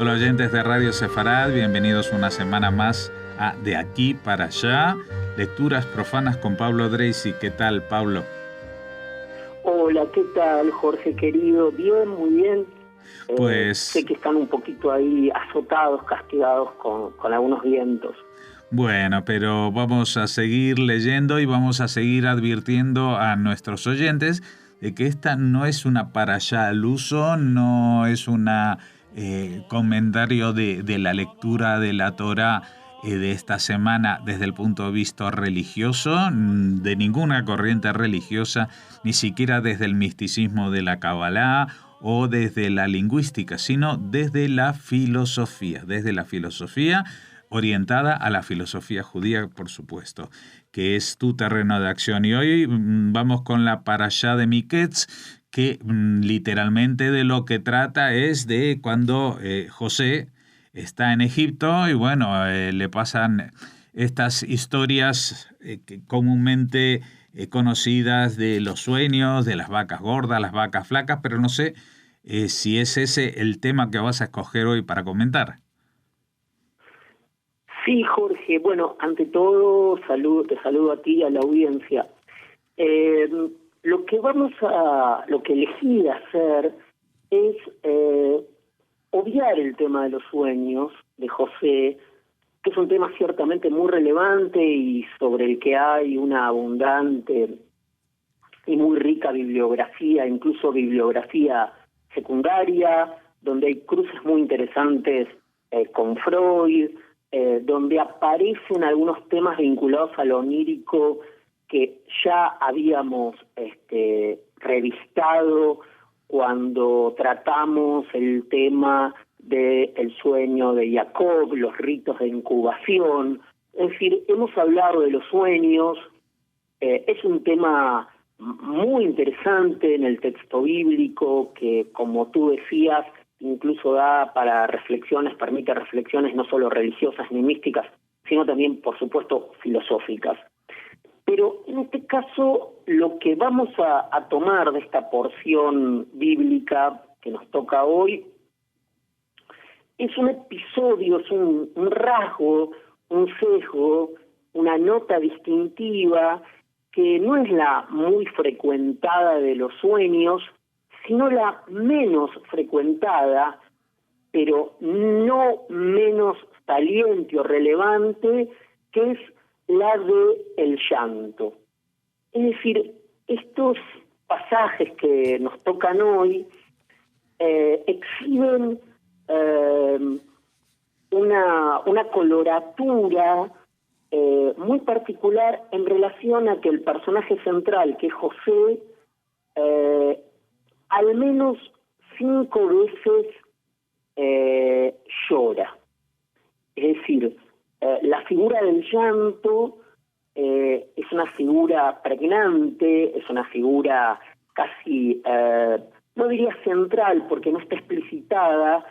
Hola oyentes de Radio Sefarad, bienvenidos una semana más a De Aquí para Allá, Lecturas Profanas con Pablo Dreisi. ¿Qué tal, Pablo? Hola, ¿qué tal, Jorge querido? Bien, muy bien. Pues sé que están un poquito ahí azotados, castigados con algunos vientos. Bueno, pero vamos a seguir leyendo y vamos a seguir advirtiendo a nuestros oyentes de que esta no es una parashá al uso, no es una comentario de la lectura de la Torá de esta semana desde el punto de vista religioso, de ninguna corriente religiosa, ni siquiera desde el misticismo de la Kabbalah o desde la lingüística, sino desde la filosofía, orientada a la filosofía judía, por supuesto, que es tu terreno de acción. Y hoy vamos con la parashá de Miketz, que literalmente de lo que trata es de cuando José está en Egipto y bueno, le pasan estas historias que comúnmente conocidas de los sueños, de las vacas gordas, las vacas flacas, pero no sé si es ese el tema que vas a escoger hoy para comentar. Sí, Jorge, bueno, ante todo te saludo a ti y a la audiencia. Lo que elegí hacer es obviar el tema de los sueños de José, que es un tema ciertamente muy relevante y sobre el que hay una abundante y muy rica bibliografía, incluso bibliografía secundaria, donde hay cruces muy interesantes con Freud, donde aparecen algunos temas vinculados a lo onírico que ya habíamos revistado cuando tratamos el tema del sueño de Jacob, los ritos de incubación. Es decir, hemos hablado de los sueños, es un tema muy interesante en el texto bíblico que, como tú decías, incluso da para reflexiones, permite reflexiones no solo religiosas ni místicas, sino también, por supuesto, filosóficas. Pero en este caso, lo que vamos a tomar de esta porción bíblica que nos toca hoy es un episodio, es un rasgo, un sesgo, una nota distintiva que no es la muy frecuentada de los sueños, sino la menos frecuentada, pero no menos saliente o relevante, que es la de el llanto. Es decir, estos pasajes que nos tocan hoy exhiben una coloratura muy particular en relación a que el personaje central, que es José, al menos 5 veces llora. Es decir, la figura del llanto es una figura pregnante, es una figura casi, no diría central porque no está explicitada,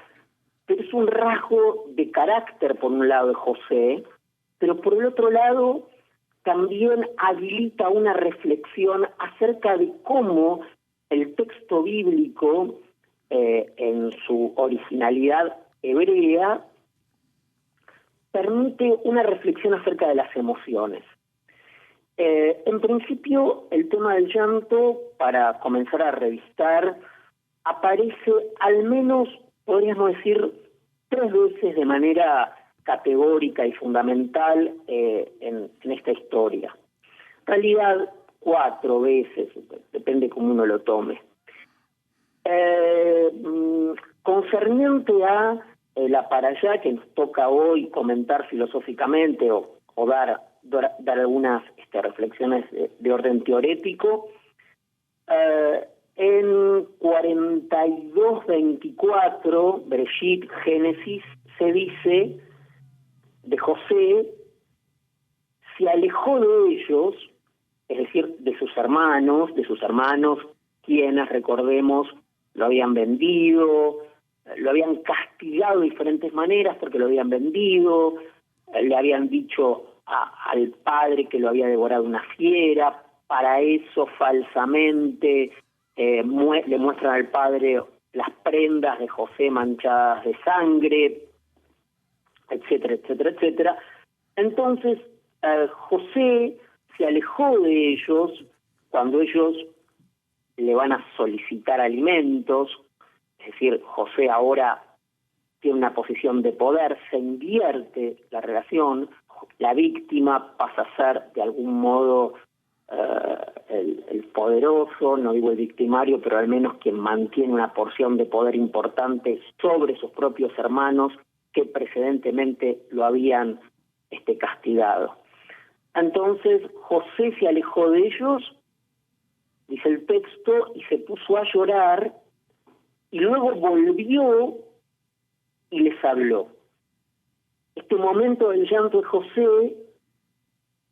pero es un rasgo de carácter por un lado de José, pero por el otro lado también habilita una reflexión acerca de cómo el texto bíblico, en su originalidad hebrea, permite una reflexión acerca de las emociones. En principio, el tema del llanto, para comenzar a revistar, aparece al menos, podríamos decir, 3 veces de manera categórica y fundamental en esta historia. En realidad, 4 veces, depende cómo uno lo tome. Concerniente a la parashá que nos toca hoy comentar filosóficamente o dar algunas reflexiones de orden teorético, en 42:24, Bereshit, Génesis, se dice de José: se alejó de ellos, es decir, de sus hermanos, quienes, recordemos, lo habían vendido, lo habían castigado de diferentes maneras porque lo habían vendido, le habían dicho al padre que lo había devorado una fiera, para eso falsamente le muestran al padre las prendas de José manchadas de sangre, etcétera, etcétera, etcétera. Entonces, José se alejó de ellos cuando ellos le van a solicitar alimentos, es decir, José ahora tiene una posición de poder, se invierte la relación, la víctima pasa a ser de algún modo el poderoso, no digo el victimario, pero al menos quien mantiene una porción de poder importante sobre sus propios hermanos que precedentemente lo habían castigado. Entonces José se alejó de ellos, dice el texto, y se puso a llorar, y luego volvió y les habló. Este momento del llanto de José,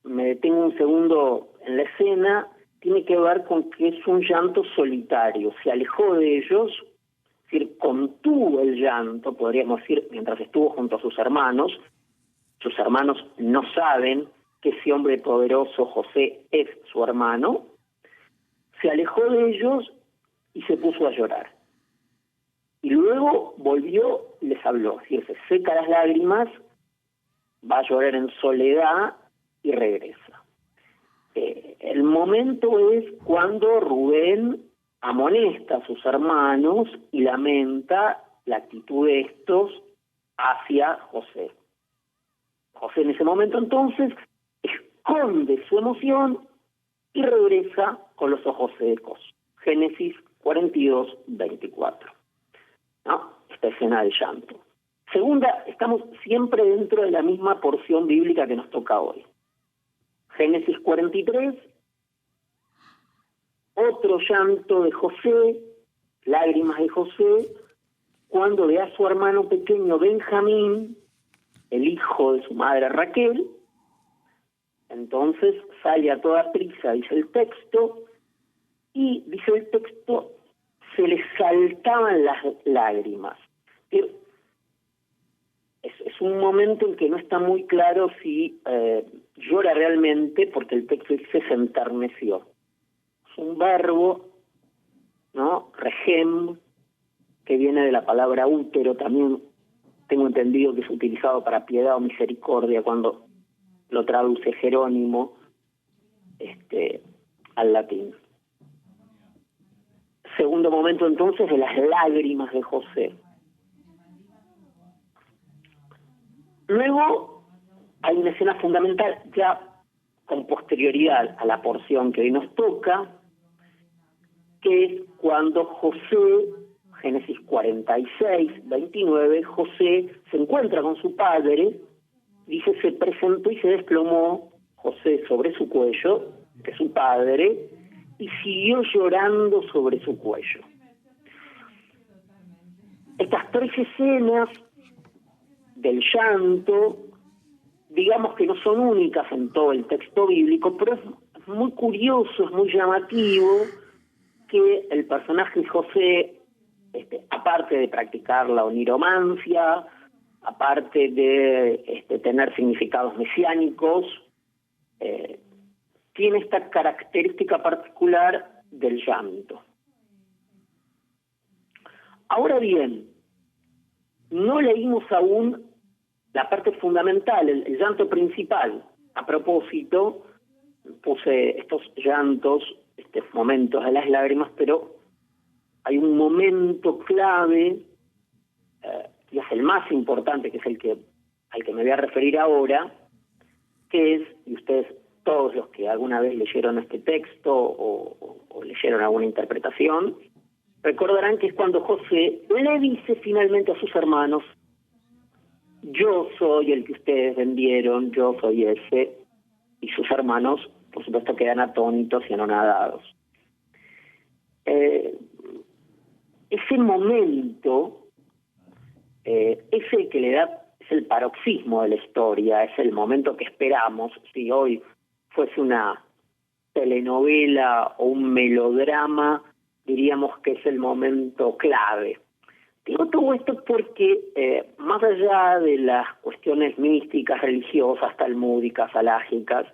me detengo un segundo en la escena, tiene que ver con que es un llanto solitario. Se alejó de ellos, es decir, contuvo el llanto, podríamos decir, mientras estuvo junto a sus hermanos. Sus hermanos no saben que ese hombre poderoso, José, es su hermano. Se alejó de ellos y se puso a llorar. Y luego volvió y les habló. Es decir, se seca las lágrimas, va a llorar en soledad y regresa. El momento es cuando Rubén amonesta a sus hermanos y lamenta la actitud de estos hacia José. José en ese momento entonces esconde su emoción y regresa con los ojos secos. Génesis 42, 24. ¿No? Esta escena del llanto. Segunda, estamos siempre dentro de la misma porción bíblica que nos toca hoy. Génesis 43, otro llanto de José, lágrimas de José, cuando ve a su hermano pequeño Benjamín, el hijo de su madre Raquel. Entonces sale a toda prisa, dice el texto, y dice el texto, se le saltaban las lágrimas. Es un momento en que no está muy claro si llora realmente, porque el texto dice se enterneció. Es un verbo, ¿no? Regem, que viene de la palabra útero, también tengo entendido que es utilizado para piedad o misericordia cuando lo traduce Jerónimo al latín. Segundo momento entonces de las lágrimas de José. Luego hay una escena fundamental ya con posterioridad a la porción que hoy nos toca, que es cuando José, Génesis 46, 29, José se encuentra con su padre, dice, se presentó y se desplomó José sobre su cuello, que es su padre, y siguió llorando sobre su cuello. Estas tres escenas del llanto, digamos que no son únicas en todo el texto bíblico, pero es muy curioso, es muy llamativo que el personaje José, aparte de practicar la oniromancia, aparte de tener significados mesiánicos, tiene esta característica particular del llanto. Ahora bien, no leímos aún la parte fundamental, el llanto principal. A propósito, puse estos llantos, estos momentos de las lágrimas, pero hay un momento clave, y es el más importante, que es al que me voy a referir ahora, que es, y ustedes, todos los que alguna vez leyeron este texto o leyeron alguna interpretación, recordarán que es cuando José le dice finalmente a sus hermanos, yo soy el que ustedes vendieron, yo soy ese, y sus hermanos, por supuesto, quedan atónitos y anonadados. Ese momento es el que le da, es el paroxismo de la historia, es el momento que esperamos. Si hoy fuese una telenovela o un melodrama, diríamos que es el momento clave. Digo todo esto porque, más allá de las cuestiones místicas, religiosas, talmúdicas, alágicas,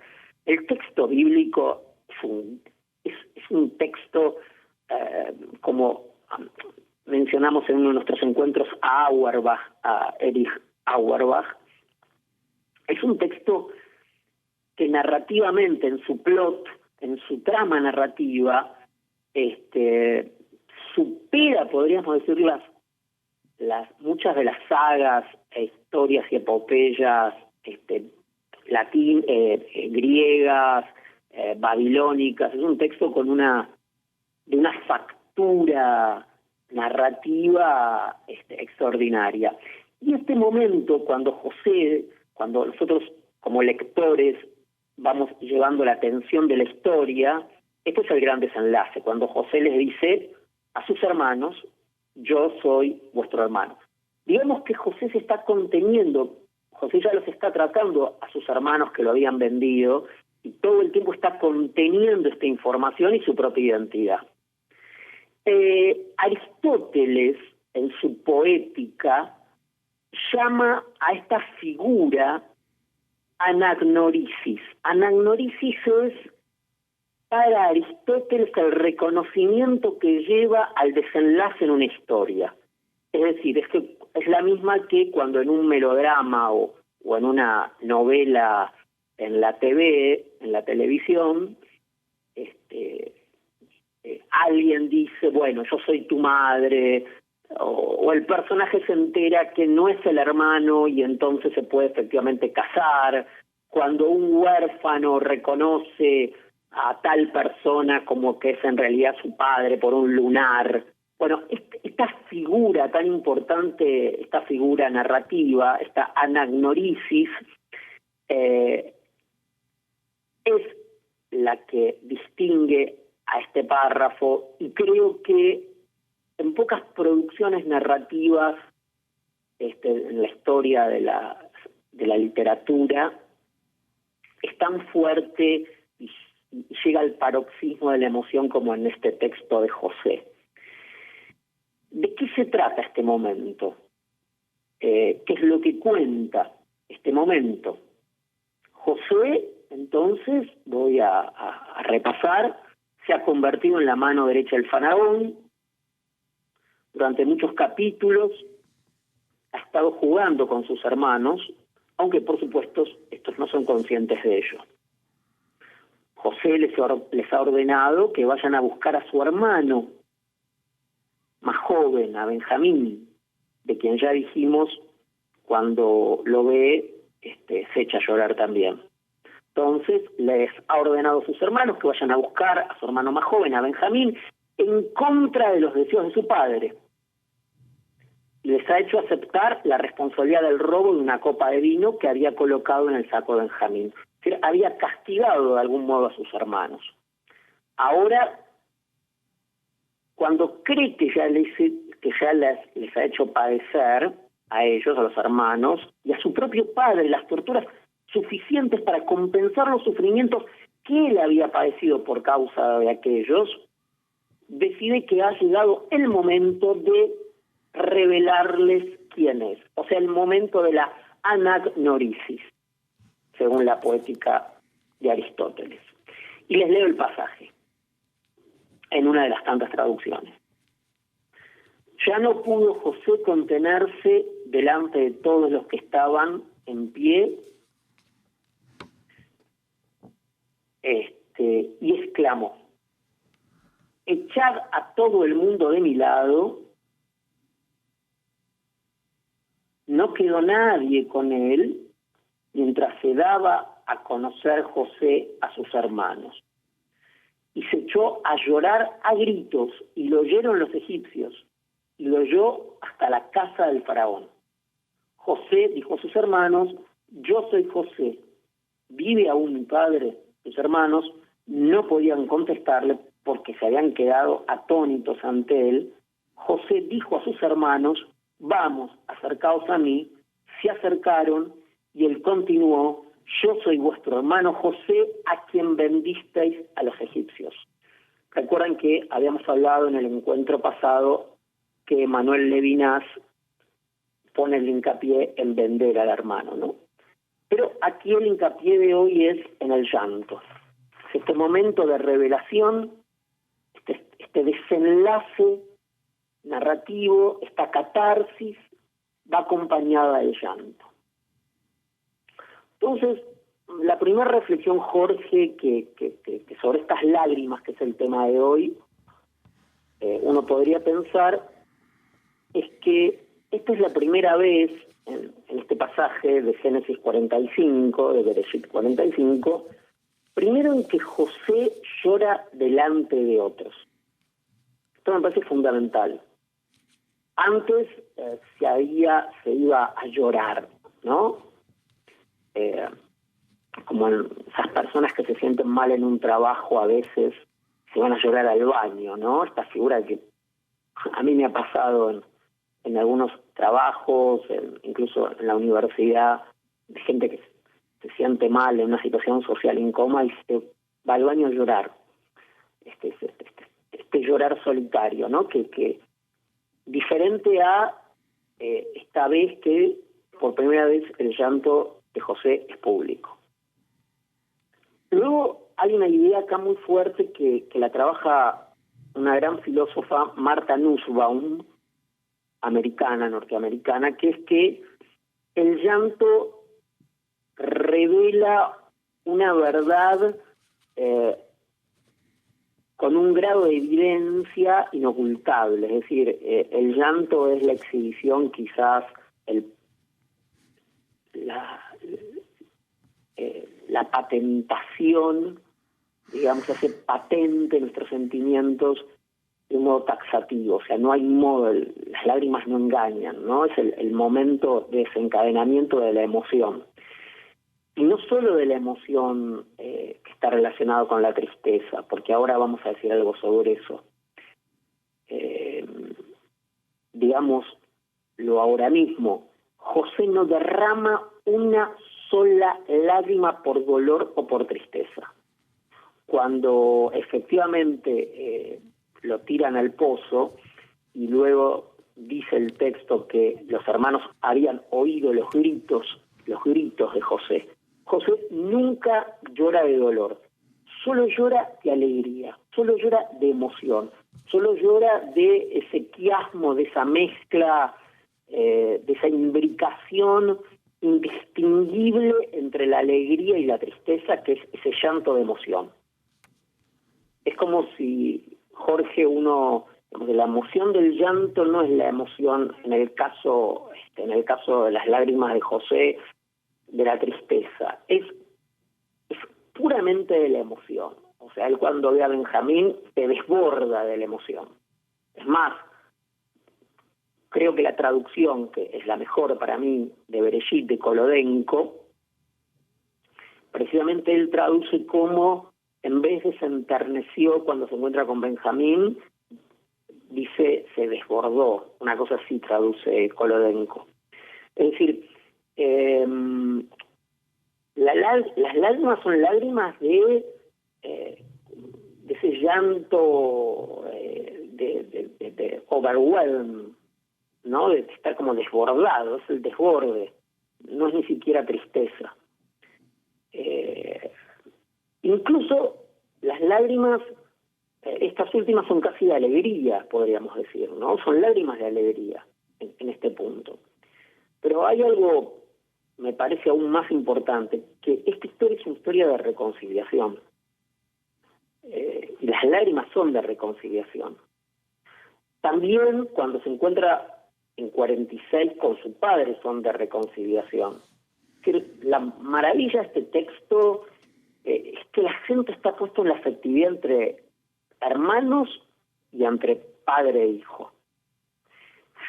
el texto bíblico es un texto como mencionamos en uno de nuestros encuentros a Auerbach, a Erich Auerbach. Es un texto que narrativamente, en su plot, en su trama narrativa, supera, podríamos decir, muchas de las sagas, historias y epopeyas griegas, babilónicas. Es un texto con de una factura narrativa extraordinaria. Y este momento, cuando nosotros como lectores vamos llevando la atención de la historia, este es el gran desenlace, cuando José les dice a sus hermanos: yo soy vuestro hermano. Digamos que José se está conteniendo, José ya los está tratando a sus hermanos que lo habían vendido, y todo el tiempo está conteniendo esta información y su propia identidad. Aristóteles, en su Poética, llama a esta figura anagnorisis. Anagnorisis es, para Aristóteles, el reconocimiento que lleva al desenlace en una historia. Es decir, es la misma que cuando en un melodrama o en una novela en la TV, en la televisión, alguien dice: bueno, yo soy tu madre, o el personaje se entera que no es el hermano y entonces se puede efectivamente casar. Cuando un huérfano reconoce a tal persona como que es en realidad su padre por un lunar. Bueno, esta figura tan importante, esta figura narrativa, esta anagnorisis, es la que distingue a este párrafo, y creo que en pocas producciones narrativas en la historia de la literatura es tan fuerte y llega al paroxismo de la emoción como en este texto de José. ¿De qué se trata este momento? ¿Qué es lo que cuenta este momento? José, entonces, voy a repasar, se ha convertido en la mano derecha del faraón. Durante muchos capítulos ha estado jugando con sus hermanos, aunque por supuesto estos no son conscientes de ello. José les ha ordenado que vayan a buscar a su hermano más joven, a Benjamín, de quien ya dijimos, cuando lo ve, se echa a llorar también. Entonces les ha ordenado a sus hermanos que vayan a buscar a su hermano más joven, a Benjamín, en contra de los deseos de su padre. Les ha hecho aceptar la responsabilidad del robo de una copa de vino que había colocado en el saco de Benjamín. Es decir, había castigado de algún modo a sus hermanos. Ahora, cuando cree que ya les ha hecho padecer a ellos, a los hermanos, y a su propio padre, las torturas suficientes para compensar los sufrimientos que él había padecido por causa de aquellos, decide que ha llegado el momento de revelarles quién es, o sea, el momento de la anagnorisis, según la Poética de Aristóteles. Y les leo el pasaje en una de las tantas traducciones. Ya no pudo José contenerse delante de todos los que estaban en pie, y exclamó: echad a todo el mundo de mi lado. No quedó nadie con él mientras se daba a conocer José a sus hermanos. Y se echó a llorar a gritos, y lo oyeron los egipcios, y lo oyó hasta la casa del faraón. José dijo a sus hermanos: yo soy José, ¿vive aún mi padre? Sus hermanos no podían contestarle porque se habían quedado atónitos ante él. José dijo a sus hermanos: vamos, acercaos a mí. Se acercaron y él continuó: yo soy vuestro hermano José, a quien vendisteis a los egipcios. Recuerdan que habíamos hablado en el encuentro pasado que Manuel Levinas pone el hincapié en vender al hermano, ¿no? Pero aquí el hincapié de hoy es en el llanto. Este momento de revelación, este desenlace narrativo, esta catarsis, va acompañada del llanto. Entonces, la primera reflexión, Jorge, que sobre estas lágrimas, que es el tema de hoy, uno podría pensar, es que esta es la primera vez en este pasaje de Génesis 45, de Bereshit 45, primero en que José llora delante de otros. Esto me parece fundamental. Antes se iba a llorar, ¿no? Como esas personas que se sienten mal en un trabajo, a veces se van a llorar al baño, ¿no? Esta figura que a mí me ha pasado en algunos trabajos, incluso en la universidad, de gente que se siente mal en una situación social incómoda y se va al baño a llorar. Este llorar solitario, ¿no? Que diferente a esta vez que por primera vez el llanto de José es público. Luego hay una idea acá muy fuerte que la trabaja una gran filósofa, Martha Nussbaum, norteamericana, que es que el llanto revela una verdad con un grado de evidencia inocultable. Es decir, el llanto es la exhibición, quizás la patentación, digamos, hace patente nuestros sentimientos de un modo taxativo. O sea, no hay modo, las lágrimas no engañan, ¿no? Es el momento de desencadenamiento de la emoción. Y no solo de la emoción que está relacionada con la tristeza, porque ahora vamos a decir algo sobre eso. Digámoslo ahora mismo, José no derrama una sola lágrima por dolor o por tristeza. Cuando efectivamente lo tiran al pozo y luego dice el texto que los hermanos habían oído los gritos de José. José nunca llora de dolor, solo llora de alegría, solo llora de emoción, solo llora de ese quiasmo, de esa mezcla, de esa imbricación indistinguible entre la alegría y la tristeza, que es ese llanto de emoción. Es como si, Jorge, la emoción del llanto no es la emoción, en el caso de las lágrimas de José, de la tristeza, es puramente de la emoción. O sea, él cuando ve a Benjamín se desborda de la emoción. Es más, creo que la traducción, que es la mejor para mí, de Bereshit, de Kolodenko, precisamente él traduce como, en vez de se enterneció cuando se encuentra con Benjamín, dice se desbordó. Una cosa así traduce Kolodenko. Es decir, las lágrimas son lágrimas de ese llanto de overwhelm, ¿no? De estar como desbordado, es el desborde, no es ni siquiera tristeza. Incluso las lágrimas, estas últimas son casi de alegría, podríamos decir, ¿no? Son lágrimas de alegría en este punto. Pero hay algo, me parece aún más importante, que esta historia es una historia de reconciliación. Y las lágrimas son de reconciliación. También cuando se encuentra en 46 con su padre son de reconciliación. Es decir, la maravilla de este texto es que el acento está puesto en la afectividad entre hermanos y entre padre e hijo.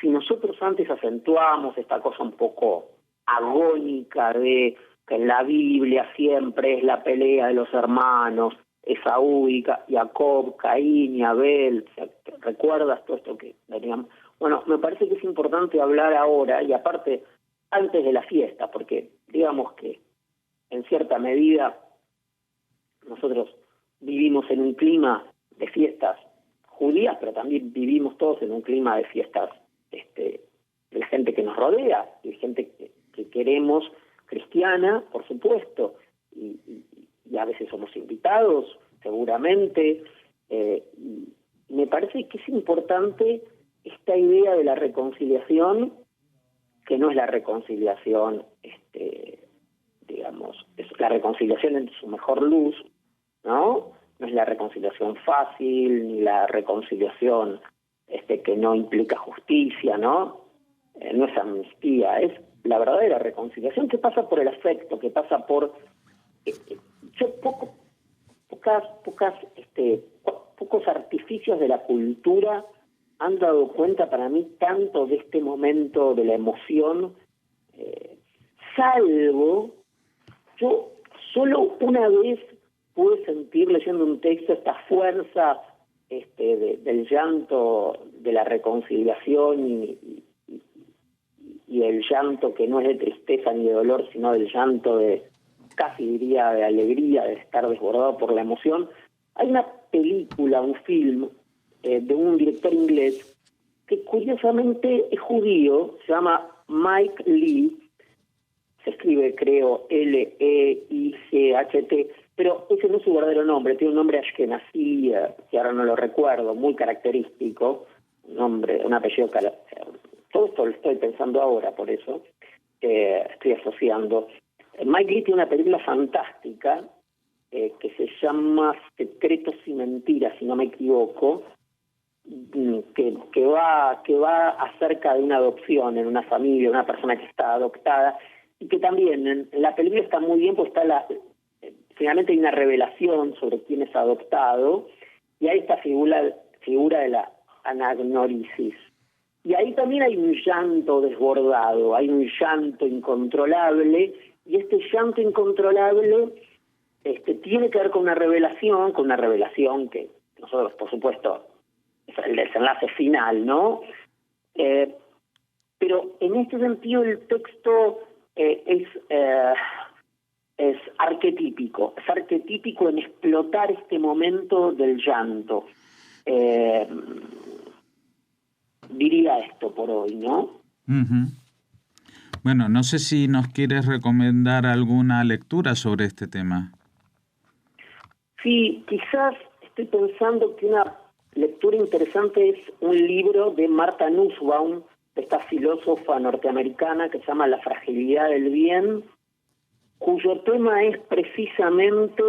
Si nosotros antes acentuamos esta cosa un poco agónica de que en la Biblia siempre es la pelea de los hermanos, Esaú y Jacob, Caín y Abel, ¿recuerdas todo esto que veníamos? Bueno, me parece que es importante hablar ahora, y aparte antes de la fiesta, porque digamos que en cierta medida nosotros vivimos en un clima de fiestas judías, pero también vivimos todos en un clima de fiestas de la gente que nos rodea, y gente que queremos, cristiana, por supuesto, y a veces somos invitados, seguramente. Me parece que es importante esta idea de la reconciliación, que no es la reconciliación, digamos, es la reconciliación en su mejor luz, ¿no? No es la reconciliación fácil, ni la reconciliación que no implica justicia, ¿no? No es amnistía, es la verdadera reconciliación que pasa por el afecto, que pasa por... pocos artificios de la cultura han dado cuenta para mí tanto de este momento de la emoción, salvo, yo solo una vez pude sentir leyendo un texto esta fuerza del llanto, de la reconciliación y el llanto que no es de tristeza ni de dolor, sino del llanto de, casi diría, de alegría, de estar desbordado por la emoción. Hay una película, un film, de un director inglés que curiosamente es judío, se llama Mike Leigh, se escribe, creo, L-E-I-G-H-T, pero ese no es su verdadero nombre, tiene un nombre ashkenazí, que ahora no lo recuerdo, muy característico, un apellido, todo esto lo estoy pensando ahora, por eso estoy asociando. Mike Leigh tiene una película fantástica que se llama Secretos y Mentiras, si no me equivoco, que va acerca de una adopción en una familia, una persona que está adoptada, y que también en la película está muy bien, pues finalmente hay una revelación sobre quién es adoptado, y hay esta figura de la anagnorisis. Y ahí también hay un llanto desbordado, hay un llanto incontrolable, y este llanto incontrolable tiene que ver con una revelación que nosotros, por supuesto, es el desenlace final, ¿no? Pero en este sentido el texto es arquetípico, en explotar este momento del llanto. Diría esto por hoy, ¿no? Uh-huh. Bueno, no sé si nos quieres recomendar alguna lectura sobre este tema. Sí, quizás estoy pensando que una lectura interesante es un libro de Martha Nussbaum, esta filósofa norteamericana que se llama La fragilidad del bien, cuyo tema es precisamente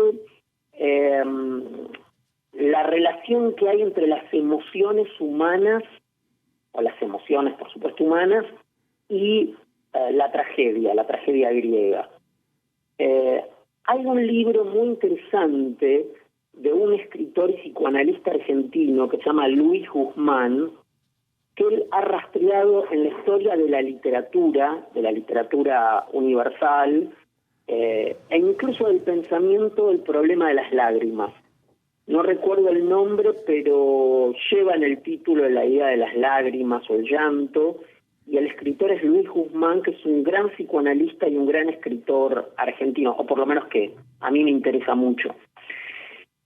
la relación que hay entre las emociones humanas, o las emociones, por supuesto, humanas, y la tragedia griega. Hay un libro muy interesante de un escritor y psicoanalista argentino que se llama Luis Guzmán, que él ha rastreado en la historia de la literatura universal, e incluso del pensamiento, el problema de las lágrimas. No recuerdo el nombre, pero lleva en el título la idea de las lágrimas o el llanto, y el escritor es Luis Guzmán, que es un gran psicoanalista y un gran escritor argentino, o por lo menos que a mí me interesa mucho.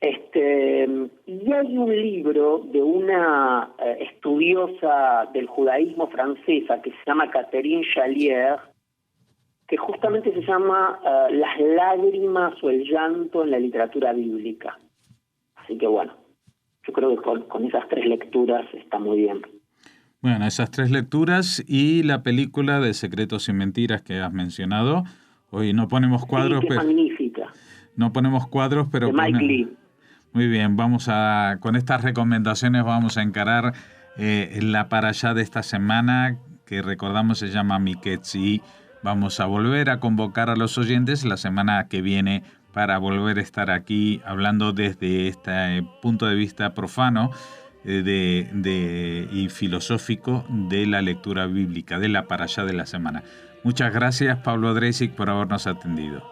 Y hay un libro de una estudiosa del judaísmo francesa que se llama Catherine Chalier, que justamente se llama Las lágrimas o el llanto en la literatura bíblica. Así que bueno, yo creo que con esas tres lecturas está muy bien. Bueno, esas tres lecturas y la película de Secretos y Mentiras que has mencionado. Hoy no ponemos cuadros, sí, que pero magnífica. No ponemos cuadros, pero de Mike Leigh. Muy bien, con estas recomendaciones vamos a encarar la parashá de esta semana, que recordamos se llama Miketzi. Vamos a volver a convocar a los oyentes la semana que viene para volver a estar aquí hablando desde este punto de vista profano y filosófico de la lectura bíblica, de la parashá de la semana. Muchas gracias, Pablo Dresig, por habernos atendido.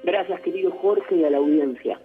Gracias, querido Jorge, y a la audiencia.